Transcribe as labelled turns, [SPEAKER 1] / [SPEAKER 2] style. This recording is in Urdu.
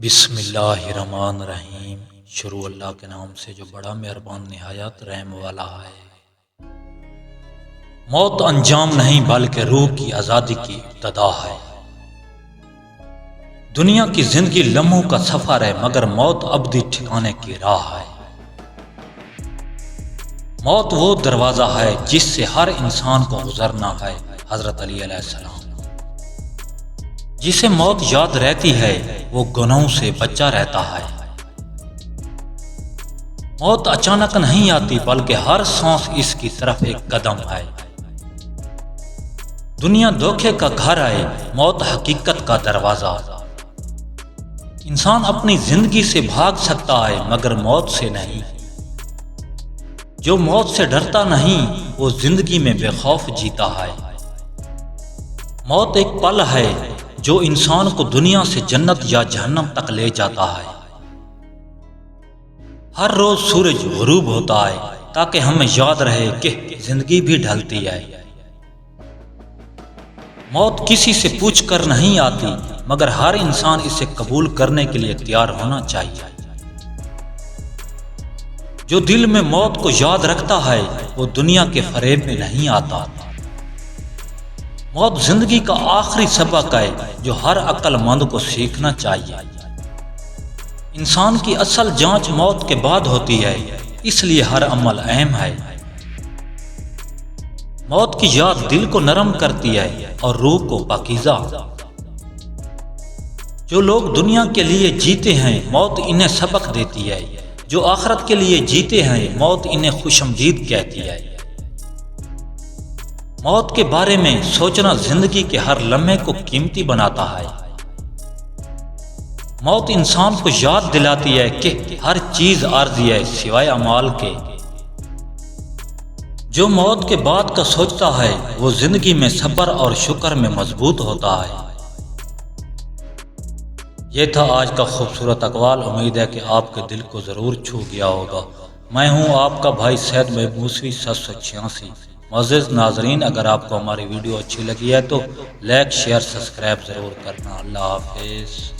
[SPEAKER 1] بسم اللہ الرحمن الرحیم۔ شروع اللہ کے نام سے جو بڑا مہربان نہایت رحم والا ہے۔ موت انجام نہیں بلکہ روح کی آزادی کی ابتدا ہے۔ دنیا کی زندگی لمحوں کا سفر ہے، مگر موت ابدی ٹھکانے کی راہ ہے۔ موت وہ دروازہ ہے جس سے ہر انسان کو گزرنا ہے۔ حضرت علی علیہ السلام۔ جسے موت یاد رہتی ہے وہ گناہوں سے بچا رہتا ہے۔ موت اچانک نہیں آتی بلکہ ہر سانس اس کی طرف ایک قدم ہے۔ دنیا دھوکے کا گھر ہے، موت حقیقت کا دروازہ۔ انسان اپنی زندگی سے بھاگ سکتا ہے مگر موت سے نہیں۔ جو موت سے ڈرتا نہیں وہ زندگی میں بے خوف جیتا ہے۔ موت ایک پل ہے جو انسان کو دنیا سے جنت یا جہنم تک لے جاتا ہے۔ ہر روز سورج غروب ہوتا ہے تاکہ ہمیں یاد رہے کہ زندگی بھی ڈھلتی ہے۔ موت کسی سے پوچھ کر نہیں آتی مگر ہر انسان اسے قبول کرنے کے لیے تیار ہونا چاہیے۔ جو دل میں موت کو یاد رکھتا ہے وہ دنیا کے فریب میں نہیں آتا۔ موت زندگی کا آخری سبق ہے جو ہر عقل مند کو سیکھنا چاہیے۔ انسان کی اصل جانچ موت کے بعد ہوتی ہے، اس لیے ہر عمل اہم ہے۔ موت کی یاد دل کو نرم کرتی ہے اور روح کو پاکیزہ۔ جو لوگ دنیا کے لیے جیتے ہیں موت انہیں سبق دیتی ہے، جو آخرت کے لیے جیتے ہیں موت انہیں خوشامدید کہتی ہے۔ موت کے بارے میں سوچنا زندگی کے ہر لمحے کو قیمتی بناتا ہے۔ موت انسان کو یاد دلاتی ہے کہ ہر چیز عارضی ہے سوائے اعمال کے۔ جو موت کے بعد کا سوچتا ہے وہ زندگی میں صبر اور شکر میں مضبوط ہوتا ہے۔ یہ تھا آج کا خوبصورت اقوال، امید ہے کہ آپ کے دل کو ضرور چھو گیا ہوگا۔ میں ہوں آپ کا بھائی سید محب موسوی 786۔ معزز ناظرین، اگر آپ کو ہماری ویڈیو اچھی لگی ہے تو لائک شیئر سبسکرائب ضرور کرنا۔ اللہ حافظ۔